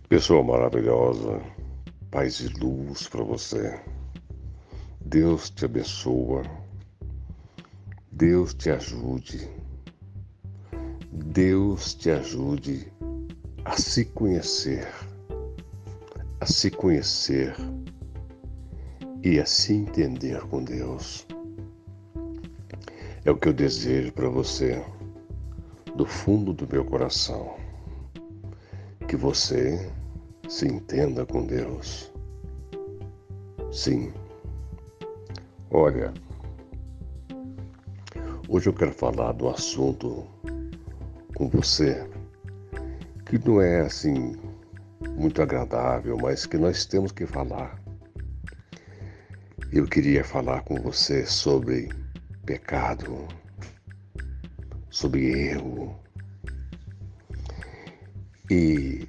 Pessoa maravilhosa, paz e luz para você. Deus te abençoa, Deus te ajude, Deus te ajude a se conhecer e a se entender com Deus. É o que eu desejo para você, do fundo do meu coração, que você se entenda com Deus. Sim, olha, hoje eu quero falar de um assunto com você que não é assim muito agradável, mas que nós temos que falar. Eu queria falar com você sobre pecado, sobre erro. E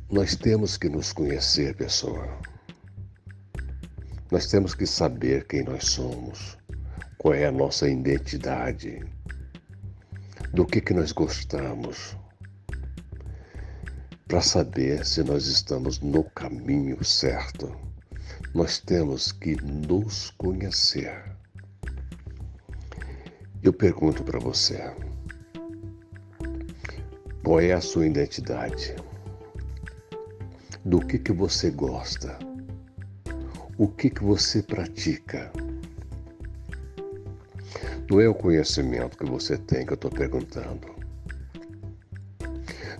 nós temos que nos conhecer, pessoa. Nós temos que saber quem nós somos, qual é a nossa identidade, do que nós gostamos, para saber se nós estamos no caminho certo. Nós temos que nos conhecer. Eu pergunto para você, qual é a sua identidade? Do que você gosta? O que você pratica? Não é o conhecimento que você tem que eu estou perguntando.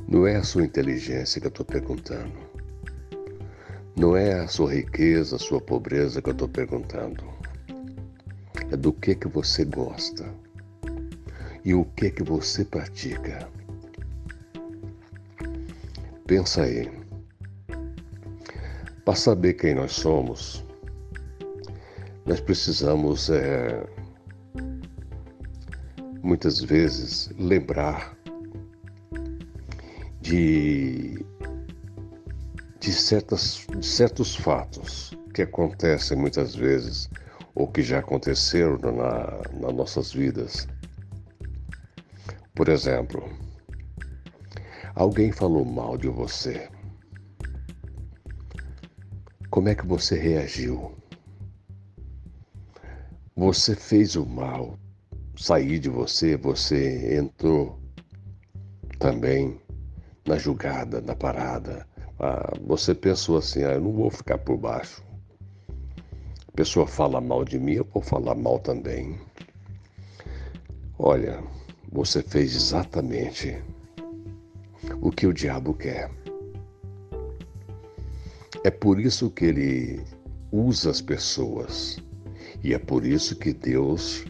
Não é a sua inteligência que eu estou perguntando. Não é a sua riqueza, a sua pobreza que eu estou perguntando. É do que você gosta e o que você pratica. Pensa aí. Para saber quem nós somos, nós precisamos, muitas vezes, lembrar de certos fatos que acontecem muitas vezes ou que já aconteceram nas nossas vidas. Por exemplo, alguém falou mal de você. Como é que você reagiu? Você fez o mal sair de você, você entrou também na jogada, na parada. Você pensou assim, eu não vou ficar por baixo. A pessoa fala mal de mim, eu vou falar mal também. Olha, você fez exatamente o que o diabo quer. É por isso que ele usa as pessoas. E é por isso que Deus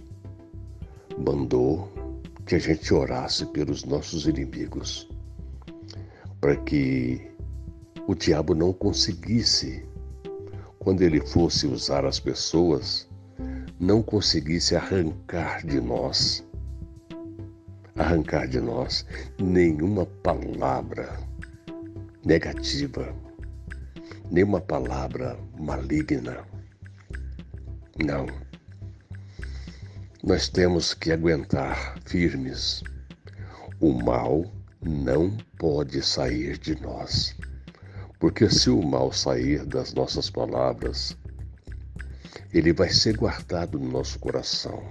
mandou que a gente orasse pelos nossos inimigos, para que o diabo não conseguisse, quando ele fosse usar as pessoas, não conseguisse arrancar de nós nenhuma palavra negativa, nenhuma palavra maligna. Não. Nós temos que aguentar firmes. O mal não pode sair de nós. Porque se o mal sair das nossas palavras, ele vai ser guardado no nosso coração.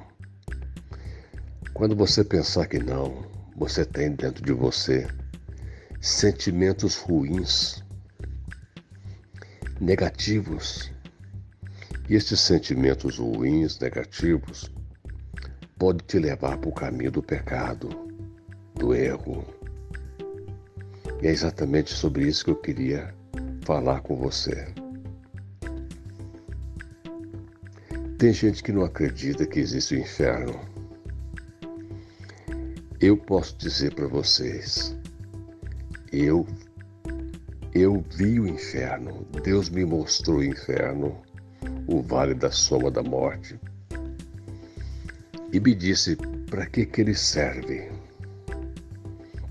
Quando você pensar que não, você tem dentro de você sentimentos ruins, negativos. E esses sentimentos ruins, negativos, podem te levar para o caminho do pecado, do erro. E é exatamente sobre isso que eu queria falar com você. Tem gente que não acredita que existe o inferno. Eu posso dizer para vocês, eu vi o inferno. Deus me mostrou o inferno, o vale da sombra da morte, e me disse para que ele serve.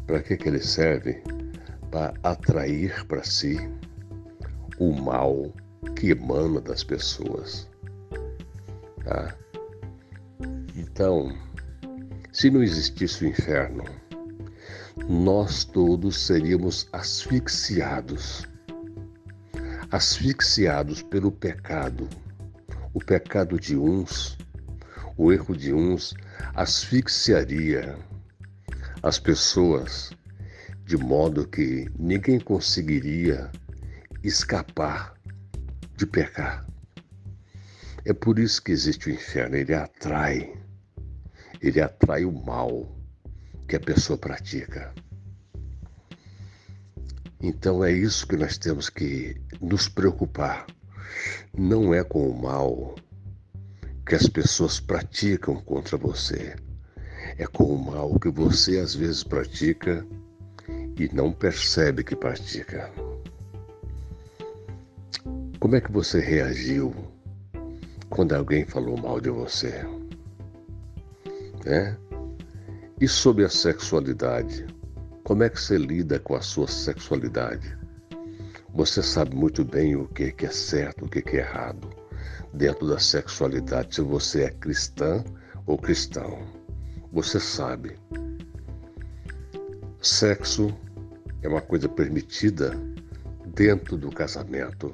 Para que ele serve? Para atrair para si o mal que emana das pessoas. Tá? Então, se não existisse o inferno, nós todos seríamos asfixiados pelo pecado. O pecado de uns, o erro de uns, asfixiaria as pessoas de modo que ninguém conseguiria escapar de pecar. É por isso que existe o inferno, ele atrai o mal que a pessoa pratica. Então é isso que nós temos que nos preocupar. Não é com o mal que as pessoas praticam contra você. É com o mal que você às vezes pratica e não percebe que pratica. Como é que você reagiu quando alguém falou mal de você? E sobre a sexualidade? Como é que você lida com a sua sexualidade? Você sabe muito bem o que é certo, o que é errado dentro da sexualidade, se você é cristã ou cristão. Você sabe. Sexo é uma coisa permitida dentro do casamento.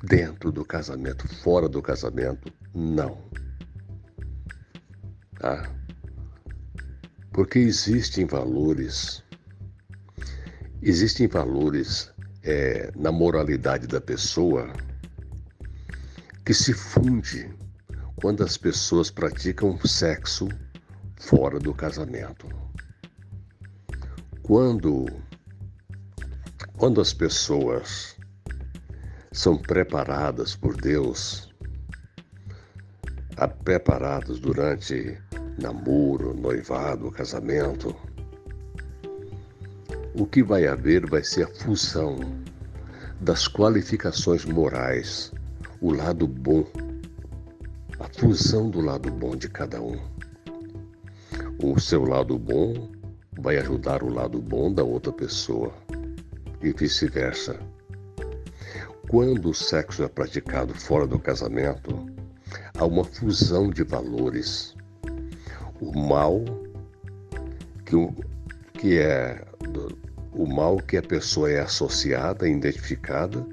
Dentro do casamento, fora do casamento, não. Tá? Porque existem valores na moralidade da pessoa que se funde quando as pessoas praticam sexo fora do casamento. Quando as pessoas são preparadas por Deus, preparadas durante namoro, noivado, casamento, o que vai haver vai ser a fusão das qualificações morais, o lado bom, a fusão do lado bom de cada um. O seu lado bom vai ajudar o lado bom da outra pessoa e vice-versa. Quando o sexo é praticado fora do casamento, há uma fusão de valores. O mal que a pessoa é associada, identificada,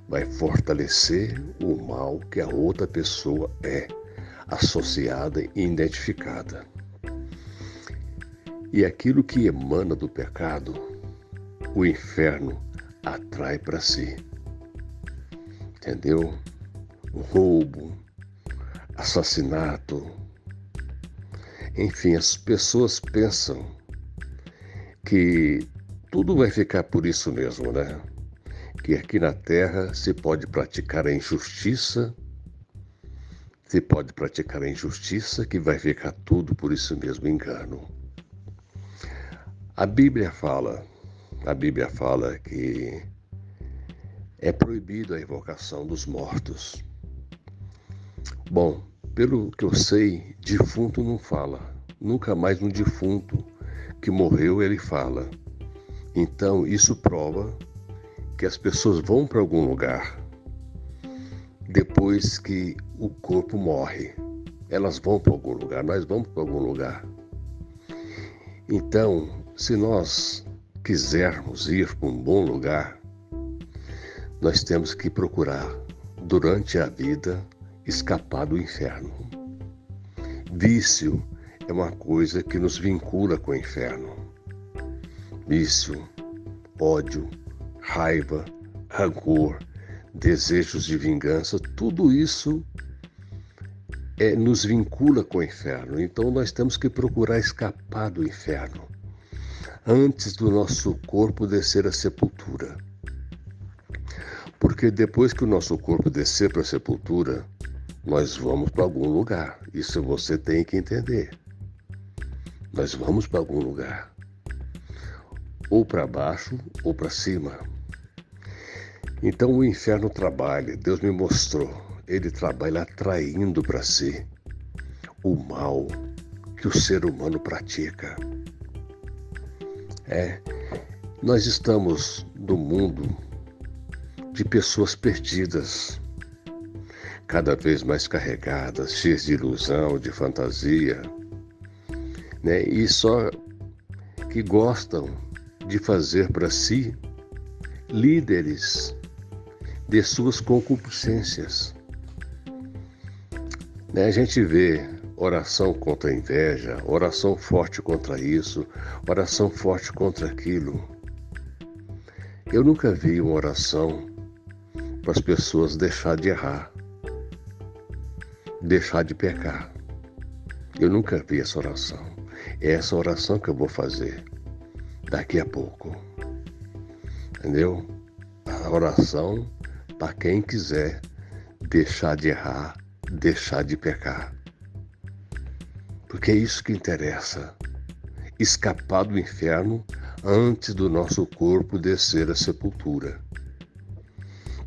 vai fortalecer o mal que a outra pessoa é associada e identificada. E aquilo que emana do pecado, o inferno atrai para si. Entendeu? Roubo, assassinato. Enfim, as pessoas pensam que tudo vai ficar por isso mesmo, né? Que aqui na Terra se pode praticar a injustiça, que vai ficar tudo por isso mesmo, engano. A Bíblia fala que é proibido a invocação dos mortos. Bom, pelo que eu sei, defunto não fala. Nunca mais um defunto que morreu ele fala. Então isso prova que as pessoas vão para algum lugar depois que o corpo morre. Elas vão para algum lugar, nós vamos para algum lugar. Então, se nós quisermos ir para um bom lugar, nós temos que procurar, durante a vida, escapar do inferno. Vício é uma coisa que nos vincula com o inferno. Vício, ódio, raiva, rancor, desejos de vingança, tudo isso nos vincula com o inferno. Então nós temos que procurar escapar do inferno antes do nosso corpo descer à sepultura. Porque depois que o nosso corpo descer para a sepultura, nós vamos para algum lugar. Isso você tem que entender. Nós vamos para algum lugar. Ou para baixo ou para cima. Então o inferno trabalha, Deus me mostrou, ele trabalha atraindo para si o mal que o ser humano pratica. Nós estamos no mundo de pessoas perdidas, cada vez mais carregadas, cheias de ilusão, de fantasia, né? E só que gostam de fazer para si líderes de suas concupiscências. A gente vê oração contra a inveja, oração forte contra isso, oração forte contra aquilo. Eu nunca vi uma oração para as pessoas deixar de errar, deixar de pecar. Eu nunca vi essa oração. É essa oração que eu vou fazer daqui a pouco. Entendeu? A oração para quem quiser deixar de errar, deixar de pecar. Porque é isso que interessa. Escapar do inferno antes do nosso corpo descer à sepultura.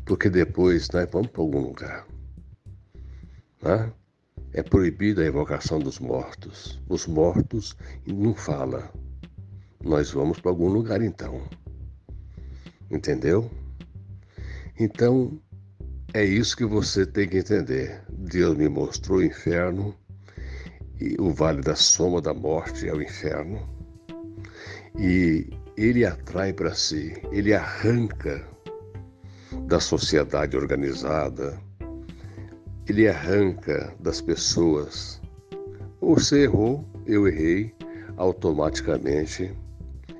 Porque depois nós vamos para algum lugar. Né? É proibida a evocação dos mortos. Os mortos não falam. Nós vamos para algum lugar então. Entendeu? Então, é isso que você tem que entender. Deus me mostrou o inferno, e o vale da soma da morte é o inferno. E ele atrai para si, ele arranca da sociedade organizada, ele arranca das pessoas. Você errou, eu errei, automaticamente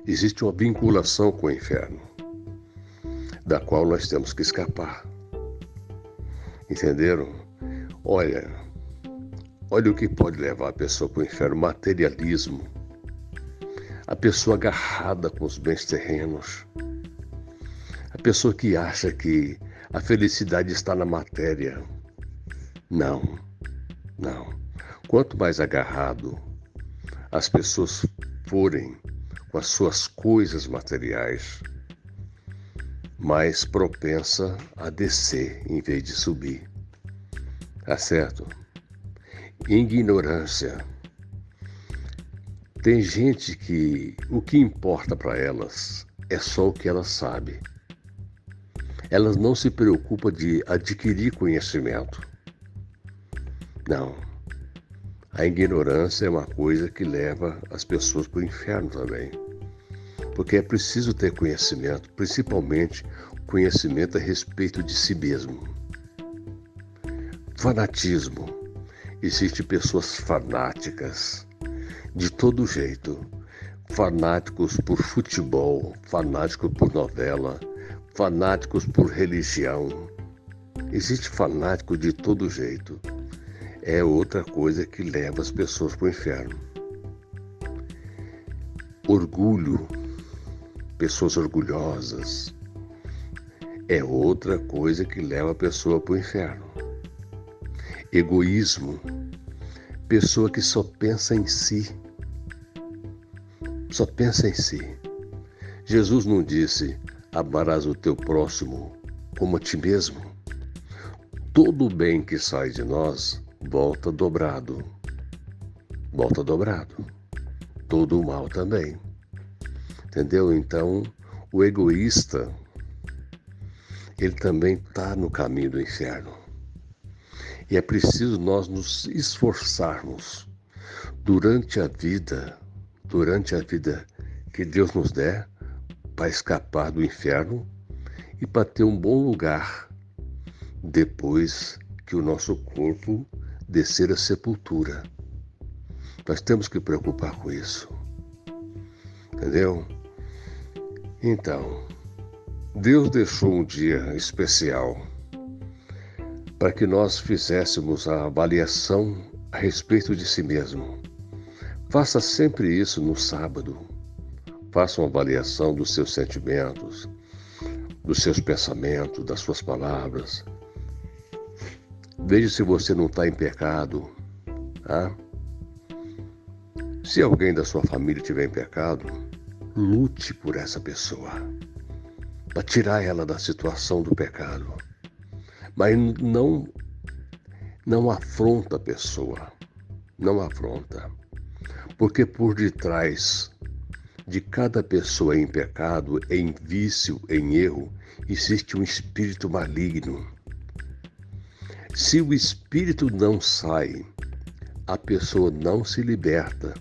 existe uma vinculação com o inferno, da qual nós temos que escapar. Entenderam? Olha o que pode levar a pessoa para o inferno: materialismo, a pessoa agarrada com os bens terrenos, a pessoa que acha que a felicidade está na matéria. Não. Quanto mais agarrado as pessoas forem com as suas coisas materiais, mais propensa a descer em vez de subir. Tá certo? Ignorância. Tem gente que o que importa para elas é só o que elas sabem. Elas não se preocupam de adquirir conhecimento. Não. A ignorância é uma coisa que leva as pessoas para o inferno também. Porque é preciso ter conhecimento, principalmente conhecimento a respeito de si mesmo. Fanatismo. Existem pessoas fanáticas de todo jeito. Fanáticos por futebol, fanáticos por novela, fanáticos por religião. Existe fanático de todo jeito. É outra coisa que leva as pessoas para o inferno. Orgulho, pessoas orgulhosas, é outra coisa que leva a pessoa para o inferno. Egoísmo, pessoa que só pensa em si. Só pensa em si. Jesus não disse: amarás o teu próximo como a ti mesmo. Todo o bem que sai de nós volta dobrado. Volta dobrado. Todo o mal também. Entendeu? Então, o egoísta, ele também está no caminho do inferno. E é preciso nós nos esforçarmos durante a vida que Deus nos der, para escapar do inferno e para ter um bom lugar depois que o nosso corpo descer à sepultura. Nós temos que preocupar com isso. Entendeu? Então, Deus deixou um dia especial para que nós fizéssemos a avaliação a respeito de si mesmo. Faça sempre isso no sábado. Faça uma avaliação dos seus sentimentos, dos seus pensamentos, das suas palavras. Veja se você não está em pecado. Tá? Se alguém da sua família estiver em pecado, lute por essa pessoa, para tirar ela da situação do pecado. Mas não afronta a pessoa, não afronta. Porque por detrás de cada pessoa em pecado, em vício, em erro, existe um espírito maligno. Se o espírito não sai, a pessoa não se liberta,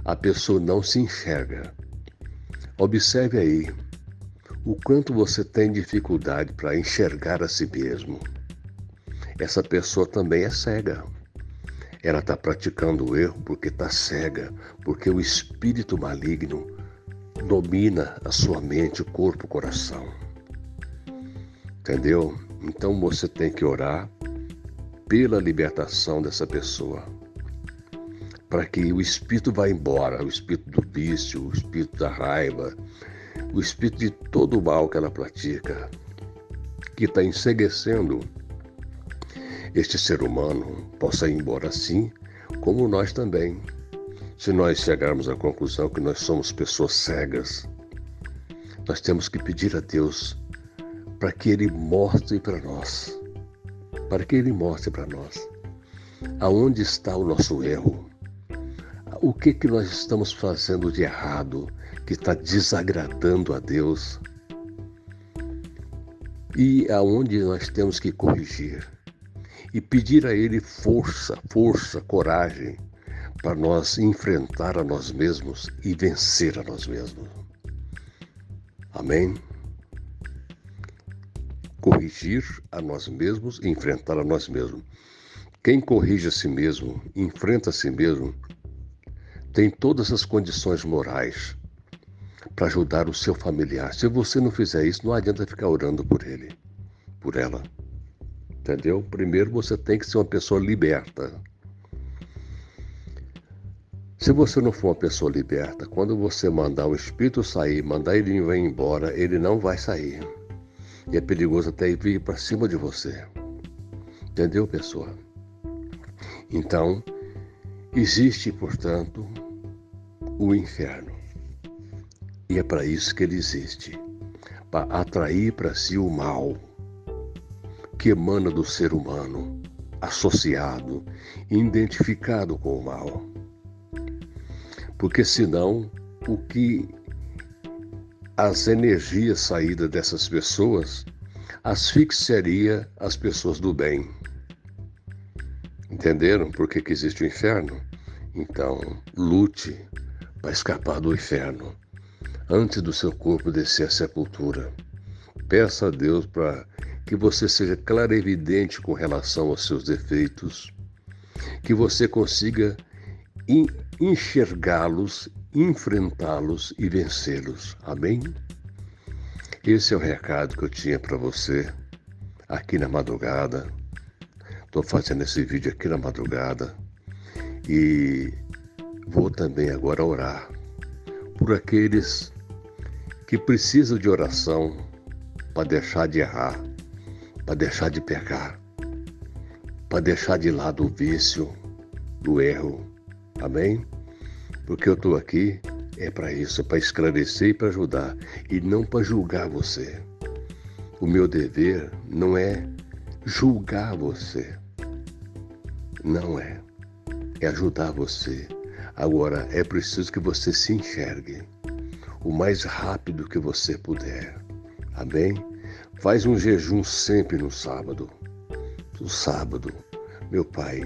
a pessoa não se enxerga. Observe aí o quanto você tem dificuldade para enxergar a si mesmo. Essa pessoa também é cega. Ela está praticando o erro porque está cega, porque o espírito maligno domina a sua mente, o corpo, o coração. Entendeu? Então você tem que orar pela libertação dessa pessoa, para que o espírito vá embora, o espírito do vício, o espírito da raiva, o espírito de todo o mal que ela pratica, que está enceguecendo este ser humano, possa ir embora assim, como nós também. Se nós chegarmos à conclusão que nós somos pessoas cegas, nós temos que pedir a Deus para que Ele mostre para nós, aonde está o nosso erro, o que nós estamos fazendo de errado, que está desagradando a Deus, e aonde nós temos que corrigir, e pedir a Ele força, coragem, para nós enfrentar a nós mesmos e vencer a nós mesmos. Amém? Corrigir a nós mesmos e enfrentar a nós mesmos. Quem corrige a si mesmo, enfrenta a si mesmo, tem todas as condições morais para ajudar o seu familiar. Se você não fizer isso, não adianta ficar orando por ele, por ela. Entendeu? Primeiro você tem que ser uma pessoa liberta. Se você não for uma pessoa liberta, quando você mandar o espírito sair, mandar ele ir embora, ele não vai sair. E é perigoso até vir para cima de você. Entendeu, pessoa? Então, existe, portanto, o inferno. E é para isso que ele existe. Para atrair para si o mal que emana do ser humano, associado, identificado com o mal. Porque senão, o que as energias saídas dessas pessoas asfixiaria as pessoas do bem. Entenderam por que existe o inferno? Então, lute para escapar do inferno antes do seu corpo descer à sepultura. Peça a Deus para que você seja clarividente com relação aos seus defeitos, que você consiga enxergá-los, enfrentá-los e vencê-los. Amém? Esse é o recado que eu tinha para você aqui na madrugada. Estou fazendo esse vídeo aqui na madrugada e vou também agora orar por aqueles que precisam de oração para deixar de errar, para deixar de pecar, para deixar de lado o vício, do erro. Amém? Porque eu estou aqui é para isso, é para esclarecer e para ajudar, e não para julgar você. O meu dever não é julgar você. Não é. É ajudar você. Agora, é preciso que você se enxergue o mais rápido que você puder. Amém? Faz um jejum sempre no sábado. No sábado, meu Pai,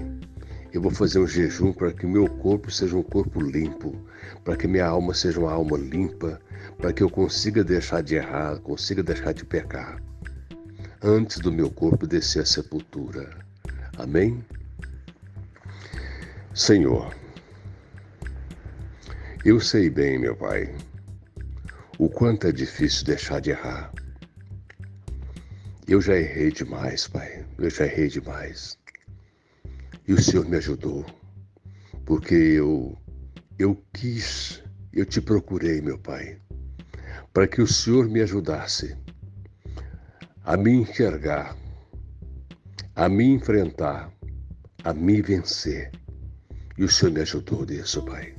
eu vou fazer um jejum para que o meu corpo seja um corpo limpo, para que minha alma seja uma alma limpa, para que eu consiga deixar de errar, consiga deixar de pecar, antes do meu corpo descer à sepultura. Amém? Senhor, eu sei bem, meu Pai, o quanto é difícil deixar de errar. Eu já errei demais, Pai, eu já errei demais. E o Senhor me ajudou, porque eu te procurei, meu Pai, para que o Senhor me ajudasse a me enxergar, a me enfrentar, a me vencer. E o Senhor me ajudou nisso, Pai.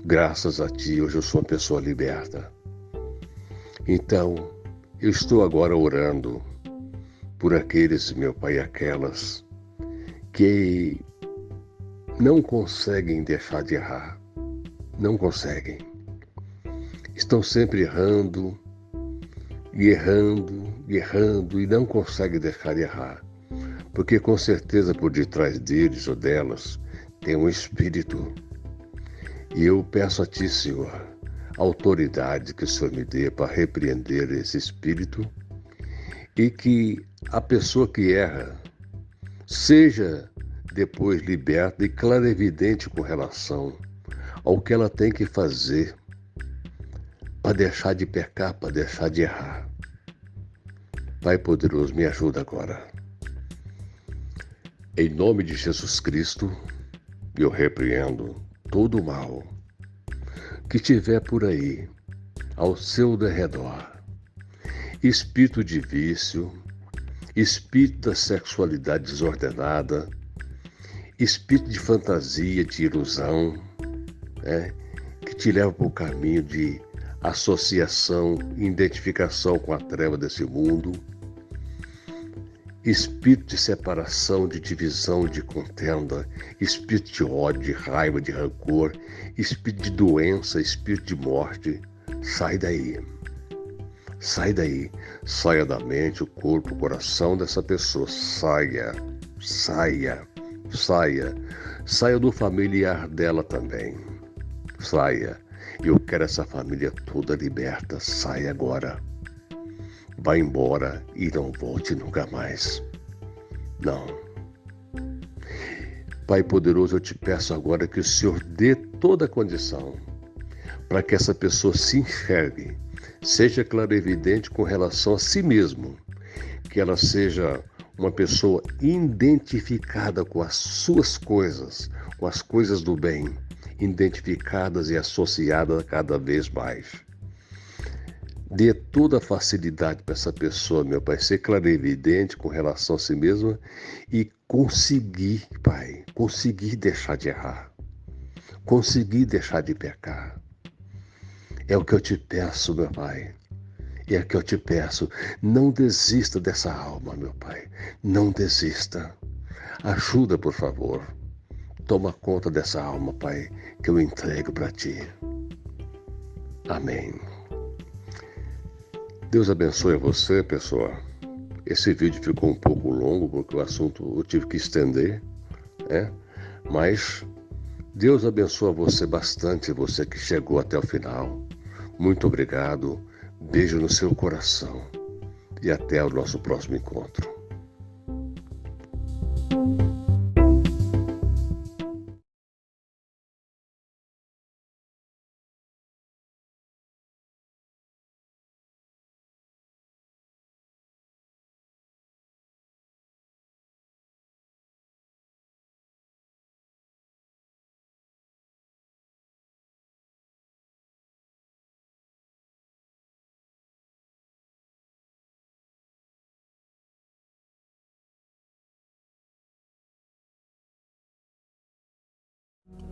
Graças a Ti, hoje eu sou uma pessoa liberta. Então, eu estou agora orando por aqueles, meu Pai, aquelas que não conseguem deixar de errar. Não conseguem. Estão sempre errando e não conseguem deixar de errar. Porque com certeza por detrás deles ou delas tem um espírito. E eu peço a Ti, Senhor, autoridade que o Senhor me dê para repreender esse espírito e que a pessoa que erra seja depois liberta e clarividente com relação ao que ela tem que fazer para deixar de pecar, para deixar de errar. Pai poderoso, me ajuda agora. Em nome de Jesus Cristo, eu repreendo todo o mal que tiver por aí, ao seu derredor. Espírito de vício, espírito da sexualidade desordenada, espírito de fantasia, de ilusão, que te leva para o caminho de associação, identificação com a treva desse mundo, espírito de separação, de divisão, de contenda, espírito de ódio, de raiva, de rancor, espírito de doença, espírito de morte, sai daí. Sai daí, saia da mente, o corpo, o coração dessa pessoa, saia do familiar dela também, saia. Eu quero essa família toda liberta, saia agora, vá embora e não volte nunca mais, não. Pai poderoso, eu te peço agora que o Senhor dê toda a condição para que essa pessoa se enxergue, seja clarividente com relação a si mesmo, que ela seja uma pessoa identificada com as suas coisas, com as coisas do bem, identificadas e associadas cada vez mais. Dê toda a facilidade para essa pessoa, meu Pai, ser clarividente com relação a si mesma e conseguir, Pai, conseguir deixar de errar, conseguir deixar de pecar. É o que eu te peço, meu Pai. É o que eu te peço. Não desista dessa alma, meu Pai. Não desista. Ajuda, por favor. Toma conta dessa alma, Pai, que eu entrego para Ti. Amém. Deus abençoe você, pessoal. Esse vídeo ficou um pouco longo, porque o assunto eu tive que estender, Mas Deus abençoe você bastante, você que chegou até o final. Muito obrigado, beijo no seu coração e até o nosso próximo encontro.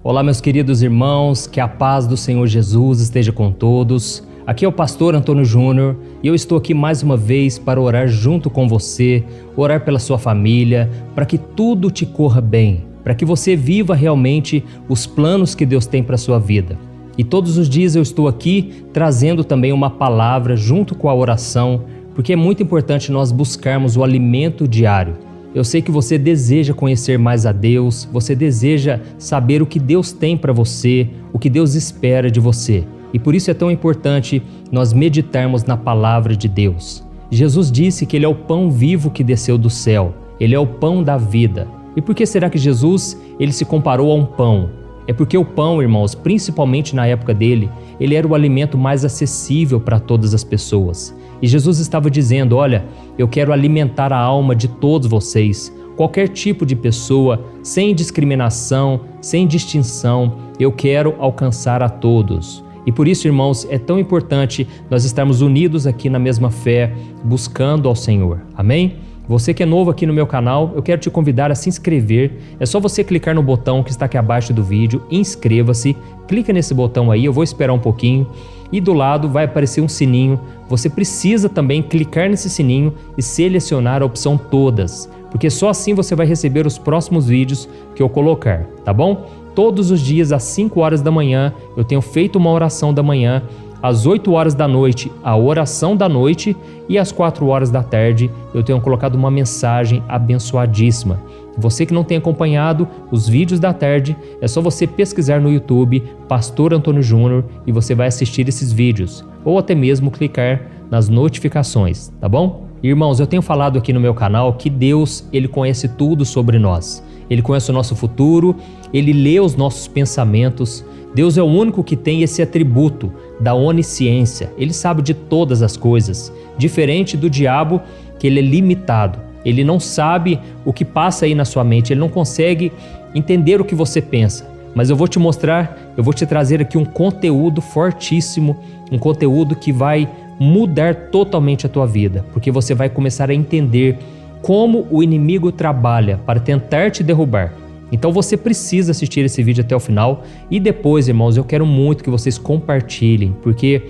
Olá, meus queridos irmãos, que a paz do Senhor Jesus esteja com todos. Aqui é o pastor Antônio Júnior e eu estou aqui mais uma vez para orar junto com você, orar pela sua família, para que tudo te corra bem, para que você viva realmente os planos que Deus tem para a sua vida. E todos os dias eu estou aqui trazendo também uma palavra junto com a oração, porque é muito importante nós buscarmos o alimento diário. Eu sei que você deseja conhecer mais a Deus, você deseja saber o que Deus tem para você, o que Deus espera de você. E por isso é tão importante nós meditarmos na palavra de Deus. Jesus disse que Ele é o pão vivo que desceu do céu, Ele é o pão da vida. E por que será que Jesus ele se comparou a um pão? É porque o pão, irmãos, principalmente na época dele, ele era o alimento mais acessível para todas as pessoas. E Jesus estava dizendo, olha, eu quero alimentar a alma de todos vocês, qualquer tipo de pessoa, sem discriminação, sem distinção, eu quero alcançar a todos. E por isso, irmãos, é tão importante nós estarmos unidos aqui na mesma fé, buscando ao Senhor. Amém? Você que é novo aqui no meu canal, eu quero te convidar a se inscrever. É só você clicar no botão que está aqui abaixo do vídeo, inscreva-se, clica nesse botão aí, eu vou esperar um pouquinho. E do lado vai aparecer um sininho, você precisa também clicar nesse sininho e selecionar a opção todas, porque só assim você vai receber os próximos vídeos que eu colocar, tá bom? Todos os dias às 5 horas da manhã eu tenho feito uma oração da manhã, às 8 horas da noite, a oração da noite, e às 4 horas da tarde eu tenho colocado uma mensagem abençoadíssima. Você que não tem acompanhado os vídeos da tarde, é só você pesquisar no YouTube Pastor Antônio Júnior e você vai assistir esses vídeos, ou até mesmo clicar nas notificações, tá bom? Irmãos, eu tenho falado aqui no meu canal que Deus, Ele conhece tudo sobre nós. Ele conhece o nosso futuro, Ele lê os nossos pensamentos. Deus é o único que tem esse atributo da onisciência. Ele sabe de todas as coisas, diferente do diabo, que ele é limitado. Ele não sabe o que passa aí na sua mente, ele não consegue entender o que você pensa. Mas eu vou te mostrar, eu vou te trazer aqui um conteúdo fortíssimo, um conteúdo que vai mudar totalmente a tua vida, porque você vai começar a entender como o inimigo trabalha para tentar te derrubar. Então você precisa assistir esse vídeo até o final e depois, irmãos, eu quero muito que vocês compartilhem, porque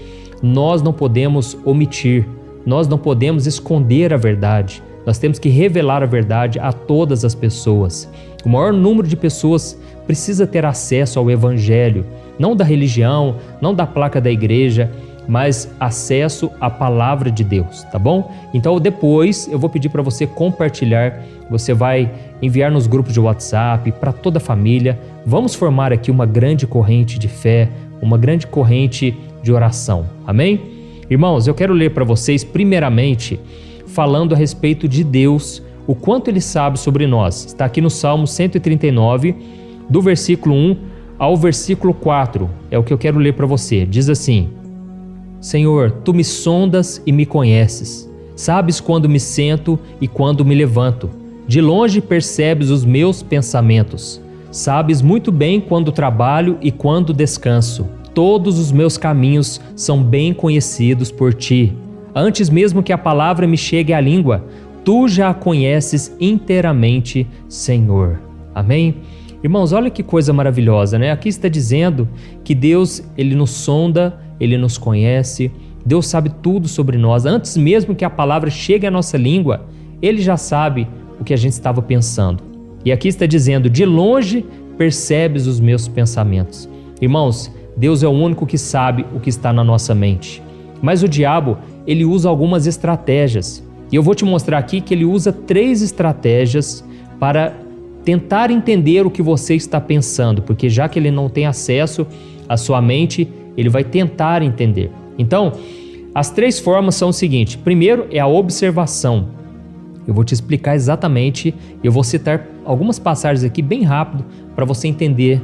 nós não podemos omitir, nós não podemos esconder a verdade. Nós temos que revelar a verdade a todas as pessoas. O maior número de pessoas precisa ter acesso ao Evangelho, não da religião, não da placa da igreja, mas acesso à palavra de Deus, tá bom? Então depois eu vou pedir para você compartilhar, você vai enviar nos grupos de WhatsApp, para toda a família. Vamos formar aqui uma grande corrente de fé, uma grande corrente de oração, amém? Irmãos, eu quero ler para vocês primeiramente falando a respeito de Deus, o quanto Ele sabe sobre nós. Está aqui no Salmo 139, do versículo 1 ao versículo 4, é o que eu quero ler para você. Diz assim: Senhor, Tu me sondas e me conheces, sabes quando me sento e quando me levanto, de longe percebes os meus pensamentos, sabes muito bem quando trabalho e quando descanso, todos os meus caminhos são bem conhecidos por Ti. Antes mesmo que a palavra me chegue à língua, Tu já a conheces inteiramente, Senhor. Amém? Irmãos, olha que coisa maravilhosa, né? Aqui está dizendo que Deus, Ele nos sonda, Ele nos conhece, Deus sabe tudo sobre nós. Antes mesmo que a palavra chegue à nossa língua, Ele já sabe o que a gente estava pensando. E aqui está dizendo, de longe percebes os meus pensamentos. Irmãos, Deus é o único que sabe o que está na nossa mente. Mas o diabo, ele usa algumas estratégias. E eu vou te mostrar aqui que ele usa 3 estratégias para tentar entender o que você está pensando, porque já que ele não tem acesso à sua mente, ele vai tentar entender. Então, as 3 formas são o seguinte: primeiro é a observação. Eu vou te explicar exatamente, eu vou citar algumas passagens aqui bem rápido para você entender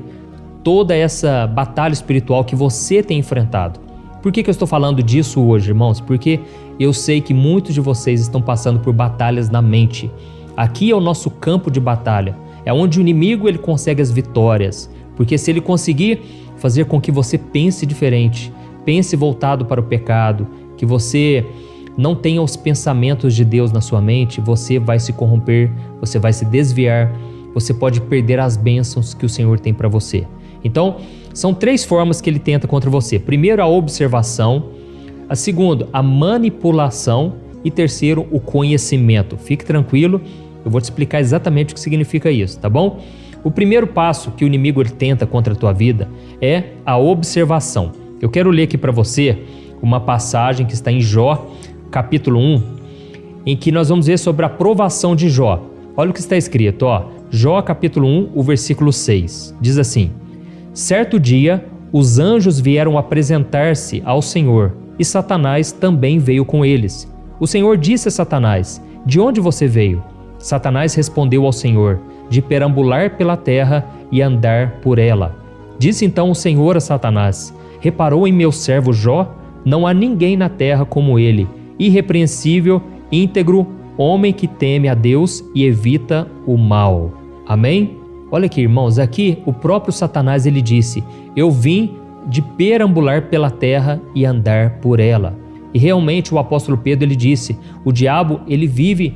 toda essa batalha espiritual que você tem enfrentado. Por que eu estou falando disso hoje, irmãos? Porque eu sei que muitos de vocês estão passando por batalhas na mente. Aqui é o nosso campo de batalha. É onde o inimigo ele consegue as vitórias. Porque se ele conseguir fazer com que você pense diferente, pense voltado para o pecado, que você não tenha os pensamentos de Deus na sua mente, você vai se corromper, você vai se desviar, você pode perder as bênçãos que o Senhor tem para você. Então, são 3 formas que ele tenta contra você. Primeiro, a observação. A segunda, a manipulação. E terceiro, o conhecimento. Fique tranquilo, eu vou te explicar exatamente o que significa isso, tá bom? O primeiro passo que o inimigo ele tenta contra a tua vida é a observação. Eu quero ler aqui para você uma passagem que está em Jó, capítulo 1, em que nós vamos ver sobre a provação de Jó. Olha o que está escrito, ó. Jó, capítulo 1, o versículo 6. Diz assim: Certo dia, os anjos vieram apresentar-se ao Senhor, e Satanás também veio com eles. O Senhor disse a Satanás: De onde você veio? Satanás respondeu ao Senhor: De perambular pela terra e andar por ela. Disse então o Senhor a Satanás: Reparou em meu servo Jó? Não há ninguém na terra como ele, irrepreensível, íntegro, homem que teme a Deus e evita o mal. Amém? Olha aqui, irmãos, aqui o próprio Satanás ele disse: Eu vim de perambular pela terra e andar por ela. E realmente o apóstolo Pedro ele disse: o diabo ele vive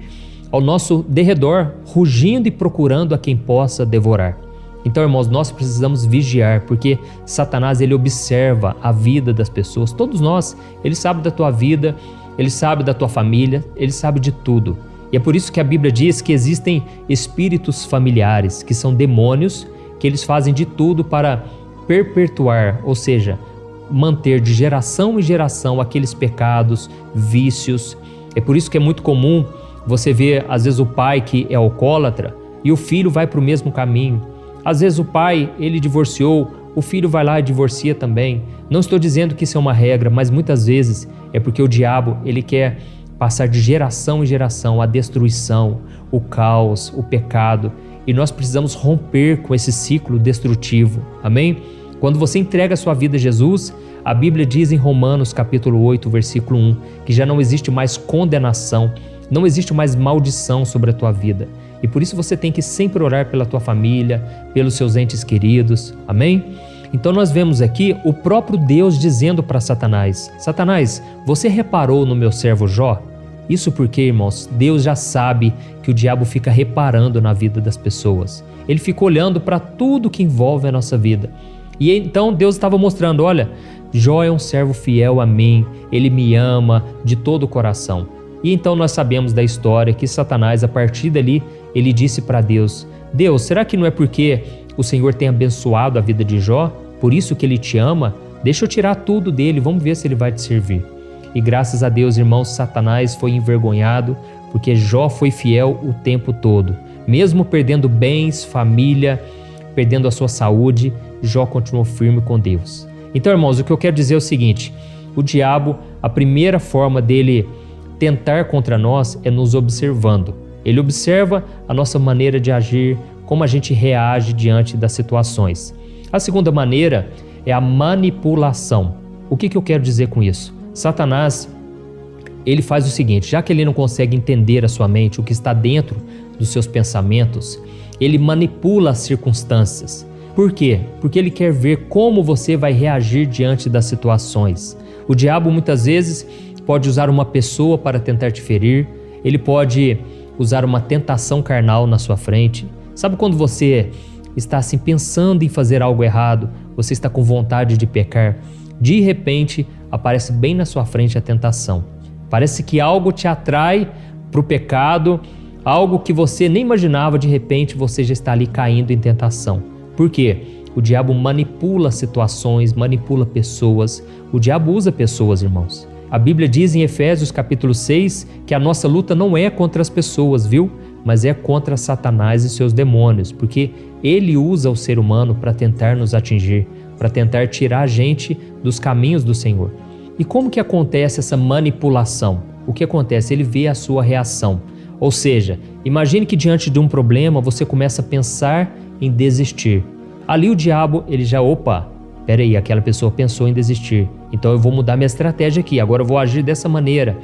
ao nosso derredor, rugindo e procurando a quem possa devorar. Então, irmãos, nós precisamos vigiar, porque Satanás ele observa a vida das pessoas, todos nós. Ele sabe da tua vida, ele sabe da tua família, ele sabe de tudo. E é por isso que a Bíblia diz que existem espíritos familiares, que são demônios, que eles fazem de tudo para perpetuar, ou seja, manter de geração em geração aqueles pecados, vícios. É por isso que é muito comum você ver, às vezes, o pai que é alcoólatra e o filho vai para o mesmo caminho. Às vezes o pai, ele divorciou, o filho vai lá e divorcia também. Não estou dizendo que isso é uma regra, mas muitas vezes é porque o diabo, ele quer passar de geração em geração a destruição, o caos, o pecado. E nós precisamos romper com esse ciclo destrutivo. Amém? Quando você entrega a sua vida a Jesus, a Bíblia diz em Romanos capítulo 8, versículo 1, que já não existe mais condenação, não existe mais maldição sobre a tua vida. E por isso você tem que sempre orar pela tua família, pelos seus entes queridos. Amém? Então nós vemos aqui o próprio Deus dizendo para Satanás: Satanás, você reparou no meu servo Jó? Isso porque, irmãos, Deus já sabe que o diabo fica reparando na vida das pessoas. Ele fica olhando para tudo que envolve a nossa vida. E então Deus estava mostrando: olha, Jó é um servo fiel a mim, ele me ama de todo o coração. E então nós sabemos da história que Satanás, a partir dali, ele disse para Deus: Deus, será que não é porque o Senhor tem abençoado a vida de Jó? Por isso que ele te ama? Deixa eu tirar tudo dele, vamos ver se ele vai te servir. E graças a Deus, irmãos, Satanás foi envergonhado, porque Jó foi fiel o tempo todo. Mesmo perdendo bens, família, perdendo a sua saúde, Jó continuou firme com Deus. Então, irmãos, o que eu quero dizer é o seguinte: o diabo, a primeira forma dele tentar contra nós é nos observando. Ele observa a nossa maneira de agir, como a gente reage diante das situações. A segunda maneira é a manipulação. O que eu quero dizer com isso? Satanás, ele faz o seguinte: já que ele não consegue entender a sua mente, o que está dentro dos seus pensamentos, ele manipula as circunstâncias. Por quê? Porque ele quer ver como você vai reagir diante das situações. O diabo muitas vezes pode usar uma pessoa para tentar te ferir, ele pode usar uma tentação carnal na sua frente. Sabe quando você está assim pensando em fazer algo errado, você está com vontade de pecar, de repente aparece bem na sua frente a tentação. Parece que algo te atrai para o pecado, algo que você nem imaginava, de repente você já está ali caindo em tentação. Por quê? O diabo manipula situações, manipula pessoas. O diabo usa pessoas, irmãos. A Bíblia diz em Efésios capítulo 6 que a nossa luta não é contra as pessoas, viu? Mas é contra Satanás e seus demônios, porque ele usa o ser humano para tentar nos atingir, para tentar tirar a gente dos caminhos do Senhor. E como que acontece essa manipulação? O que acontece? Ele vê a sua reação. Ou seja, imagine que diante de um problema você começa a pensar em desistir. Ali o diabo, ele já, peraí, aquela pessoa pensou em desistir, então eu vou mudar minha estratégia aqui, agora eu vou agir dessa maneira,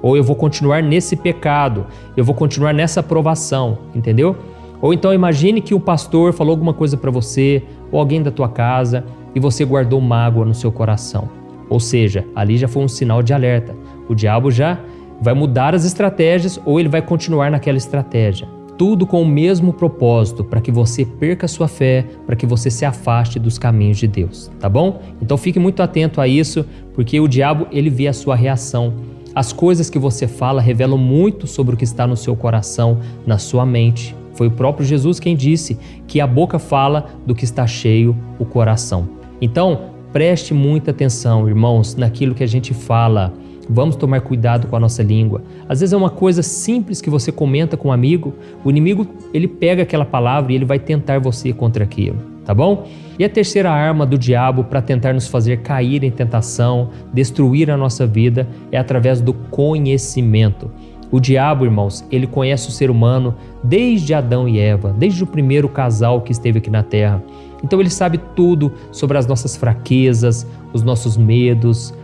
ou eu vou continuar nesse pecado, eu vou continuar nessa provação, entendeu? Ou então imagine que o pastor falou alguma coisa para você, ou alguém da tua casa, e você guardou mágoa no seu coração. Ou seja, ali já foi um sinal de alerta. O diabo já vai mudar as estratégias, ou ele vai continuar naquela estratégia. Tudo com o mesmo propósito, para que você perca a sua fé, para que você se afaste dos caminhos de Deus, tá bom? Então fique muito atento a isso, porque o diabo, ele vê a sua reação. As coisas que você fala revelam muito sobre o que está no seu coração, na sua mente. Foi o próprio Jesus quem disse que a boca fala do que está cheio o coração. Então, preste muita atenção, irmãos, naquilo que a gente fala. Vamos tomar cuidado com a nossa língua. Às vezes é uma coisa simples que você comenta com um amigo, o inimigo, ele pega aquela palavra e ele vai tentar você contra aquilo, tá bom? E a terceira arma do diabo para tentar nos fazer cair em tentação, destruir a nossa vida, é através do conhecimento. O diabo, irmãos, ele conhece o ser humano desde Adão e Eva, desde o primeiro casal que esteve aqui na Terra. Então ele sabe tudo sobre as nossas fraquezas, os nossos medos,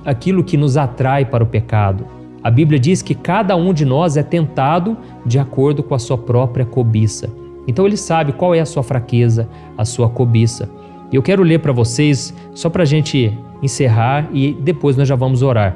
aquilo que nos atrai para o pecado. A Bíblia diz que cada um de nós é tentado de acordo com a sua própria cobiça. Então ele sabe qual é a sua fraqueza, a sua cobiça. E eu quero ler para vocês, só para a gente encerrar e depois nós já vamos orar.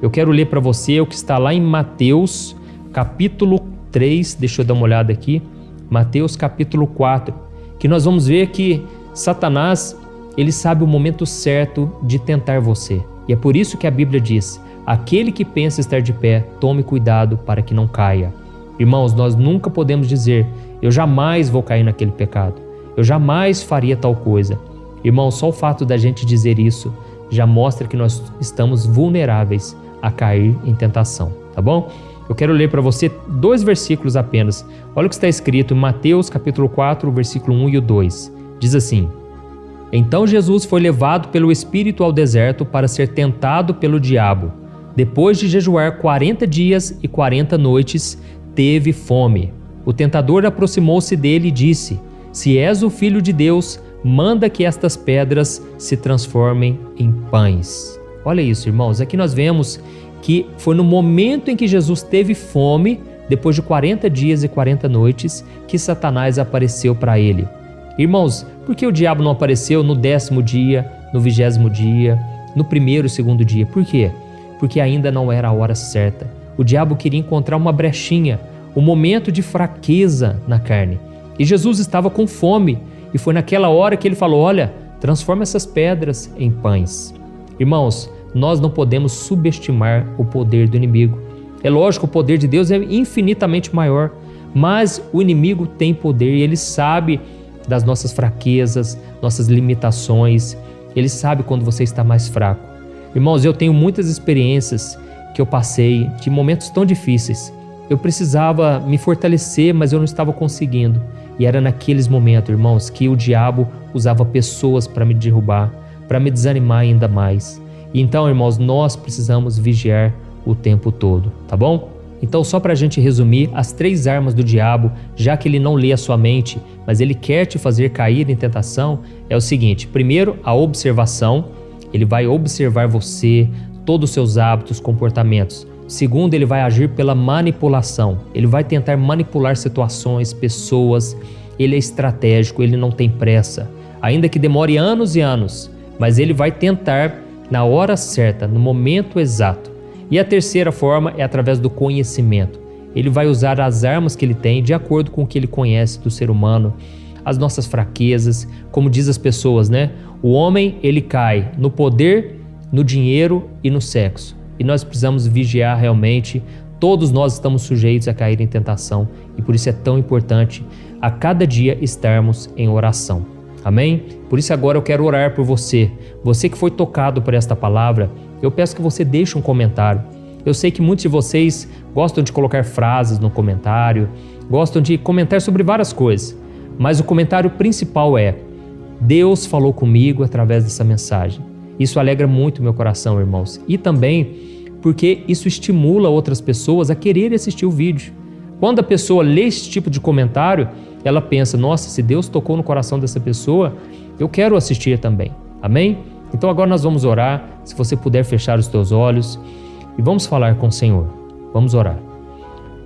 Eu quero ler para você o que está lá em Mateus capítulo 3, deixa eu dar uma olhada aqui, Mateus capítulo 4, que nós vamos ver que Satanás, ele sabe o momento certo de tentar você. E é por isso que a Bíblia diz: aquele que pensa estar de pé, tome cuidado para que não caia. Irmãos, nós nunca podemos dizer: eu jamais vou cair naquele pecado, eu jamais faria tal coisa. Irmãos, só o fato da gente dizer isso já mostra que nós estamos vulneráveis a cair em tentação, tá bom? Eu quero ler para você 2 versículos apenas. Olha o que está escrito em Mateus capítulo 4, versículo 1 e o 2. Diz assim: Então Jesus foi levado pelo Espírito ao deserto para ser tentado pelo diabo. Depois de jejuar 40 dias e 40 noites, teve fome. O tentador aproximou-se dele e disse: Se és o Filho de Deus, manda que estas pedras se transformem em pães. Olha isso, irmãos. Aqui nós vemos que foi no momento em que Jesus teve fome, depois de 40 dias e 40 noites, que Satanás apareceu para ele. Irmãos, por que o diabo não apareceu no 10º dia, no 20º dia, no 1º e 2º dia? Por quê? Porque ainda não era a hora certa. O diabo queria encontrar uma brechinha, um momento de fraqueza na carne. E Jesus estava com fome, e foi naquela hora que ele falou: olha, transforma essas pedras em pães. Irmãos, nós não podemos subestimar o poder do inimigo. É lógico, o poder de Deus é infinitamente maior, mas o inimigo tem poder e ele sabe das nossas fraquezas, nossas limitações. Ele sabe quando você está mais fraco. Irmãos, eu tenho muitas experiências que eu passei de momentos tão difíceis. Eu precisava me fortalecer, mas eu não estava conseguindo. E era naqueles momentos, irmãos, que o diabo usava pessoas para me derrubar, para me desanimar ainda mais. E então, irmãos, nós precisamos vigiar o tempo todo, tá bom? Então, só para a gente resumir, as 3 armas do diabo, já que ele não lê a sua mente, mas ele quer te fazer cair em tentação, é o seguinte: primeiro, a observação. Ele vai observar você, todos os seus hábitos, comportamentos. Segundo, ele vai agir pela manipulação. Ele vai tentar manipular situações, pessoas. Ele é estratégico, ele não tem pressa. Ainda que demore anos e anos, mas ele vai tentar na hora certa, no momento exato. E a terceira forma é através do conhecimento. Ele vai usar as armas que ele tem de acordo com o que ele conhece do ser humano, as nossas fraquezas, como diz as pessoas, né? O homem, ele cai no poder, no dinheiro e no sexo. E nós precisamos vigiar realmente. Todos nós estamos sujeitos a cair em tentação e por isso é tão importante a cada dia estarmos em oração. Amém? Por isso agora eu quero orar por você. Você que foi tocado por esta palavra, eu peço que você deixe um comentário. Eu sei que muitos de vocês gostam de colocar frases no comentário, gostam de comentar sobre várias coisas, mas o comentário principal é: Deus falou comigo através dessa mensagem. Isso alegra muito meu coração, irmãos. E também porque isso estimula outras pessoas a querer assistir o vídeo. Quando a pessoa lê esse tipo de comentário, ela pensa: nossa, se Deus tocou no coração dessa pessoa, eu quero assistir também. Amém? Então agora nós vamos orar. Se você puder fechar os teus olhos e vamos falar com o Senhor. Vamos orar.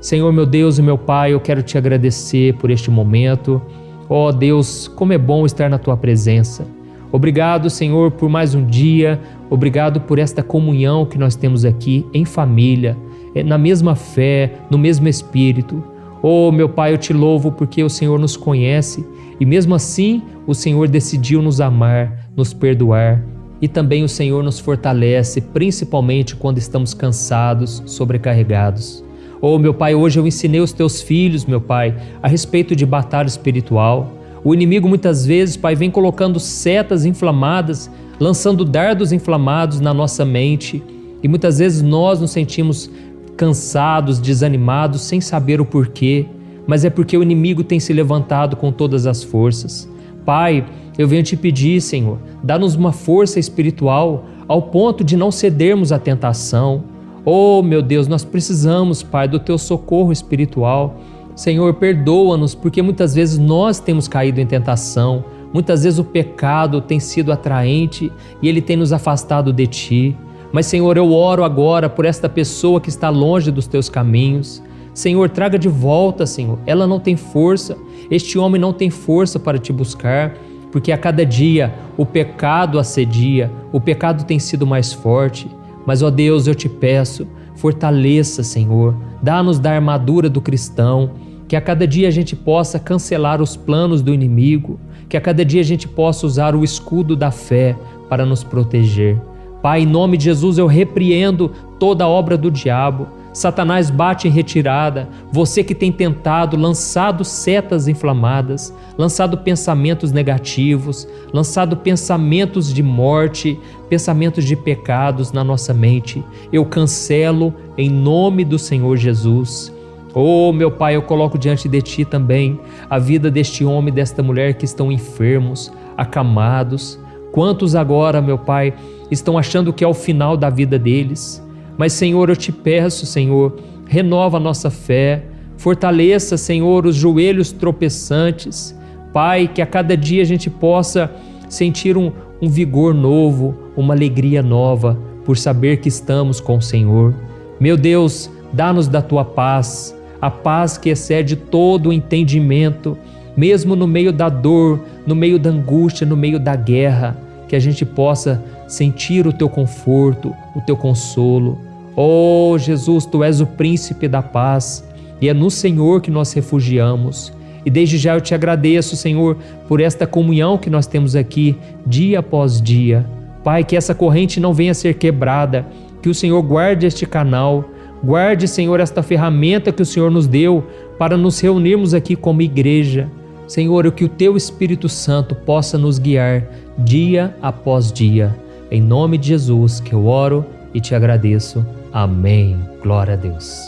Senhor, meu Deus e meu Pai, eu quero te agradecer por este momento. Ó Deus, como é bom estar na tua presença. Obrigado, Senhor, por mais um dia. Obrigado por esta comunhão que nós temos aqui em família, na mesma fé, no mesmo Espírito. Oh, meu Pai, eu te louvo porque o Senhor nos conhece e mesmo assim o Senhor decidiu nos amar, nos perdoar. E também o Senhor nos fortalece, principalmente quando estamos cansados, sobrecarregados. Oh, meu Pai, hoje eu ensinei os teus filhos, meu Pai, a respeito de batalha espiritual. O inimigo muitas vezes, Pai, vem colocando setas inflamadas, lançando dardos inflamados na nossa mente. E muitas vezes nós nos sentimos cansados, desanimados, sem saber o porquê. Mas é porque o inimigo tem se levantado com todas as forças. Pai, eu venho te pedir, Senhor, dá-nos uma força espiritual ao ponto de não cedermos à tentação. Oh, meu Deus, nós precisamos, Pai, do teu socorro espiritual. Senhor, perdoa-nos, porque muitas vezes nós temos caído em tentação, muitas vezes o pecado tem sido atraente e ele tem nos afastado de Ti. Mas, Senhor, eu oro agora por esta pessoa que está longe dos Teus caminhos. Senhor, traga de volta, Senhor. Ela não tem força, este homem não tem força para Te buscar, porque a cada dia o pecado assedia, o pecado tem sido mais forte. Mas, ó Deus, eu Te peço, fortaleça, Senhor, dá-nos da armadura do cristão, que a cada dia a gente possa cancelar os planos do inimigo, que a cada dia a gente possa usar o escudo da fé para nos proteger. Pai, em nome de Jesus, eu repreendo toda a obra do diabo. Satanás bate em retirada, você que tem tentado, lançado setas inflamadas, lançado pensamentos negativos, lançado pensamentos de morte, pensamentos de pecados na nossa mente, eu cancelo em nome do Senhor Jesus. Oh, meu Pai, eu coloco diante de Ti também a vida deste homem e desta mulher que estão enfermos, acamados. Quantos agora, meu Pai, estão achando que é o final da vida deles? Mas, Senhor, eu te peço, Senhor, renova a nossa fé, fortaleça, Senhor, os joelhos tropeçantes. Pai, que a cada dia a gente possa sentir um vigor novo, uma alegria nova, por saber que estamos com o Senhor. Meu Deus, dá-nos da Tua paz, a paz que excede todo o entendimento, mesmo no meio da dor, no meio da angústia, no meio da guerra, que a gente possa sentir o Teu conforto, o Teu consolo. Oh, Jesus, Tu és o príncipe da paz e é no Senhor que nós refugiamos. E desde já eu te agradeço, Senhor, por esta comunhão que nós temos aqui, dia após dia. Pai, que essa corrente não venha a ser quebrada, que o Senhor guarde este canal, guarde, Senhor, esta ferramenta que o Senhor nos deu para nos reunirmos aqui como igreja. Senhor, que o Teu Espírito Santo possa nos guiar dia após dia. Em nome de Jesus que eu oro e te agradeço. Amém. Glória a Deus.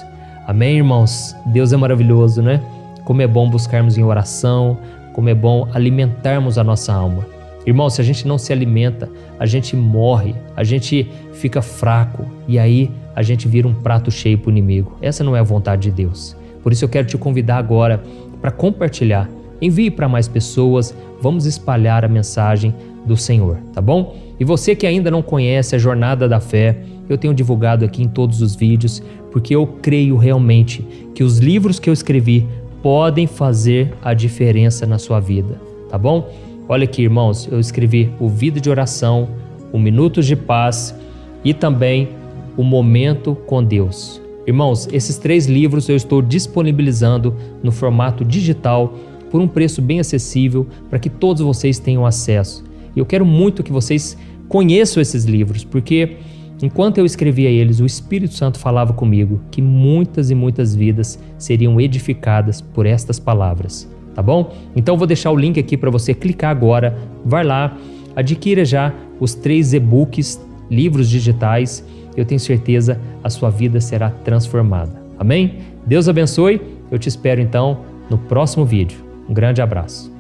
Amém, irmãos? Deus é maravilhoso, né? Como é bom buscarmos em oração, como é bom alimentarmos a nossa alma. Irmão, se a gente não se alimenta, a gente morre, a gente fica fraco e aí a gente vira um prato cheio para o inimigo. Essa não é a vontade de Deus. Por isso eu quero te convidar agora para compartilhar. Envie para mais pessoas, vamos espalhar a mensagem do Senhor, tá bom? E você que ainda não conhece a Jornada da Fé, eu tenho divulgado aqui em todos os vídeos, porque eu creio realmente que os livros que eu escrevi podem fazer a diferença na sua vida, tá bom? Olha aqui, irmãos, eu escrevi o Vida de Oração, o Minutos de Paz e também o Momento com Deus. Irmãos, esses 3 livros eu estou disponibilizando no formato digital por um preço bem acessível para que todos vocês tenham acesso. E eu quero muito que vocês conheçam esses livros, porque enquanto eu escrevia eles, o Espírito Santo falava comigo que muitas e muitas vidas seriam edificadas por estas palavras, tá bom? Então vou deixar o link aqui para você clicar agora, vai lá, adquira já os 3 e-books, livros digitais, eu tenho certeza a sua vida será transformada, amém? Deus abençoe, eu te espero então no próximo vídeo. Um grande abraço.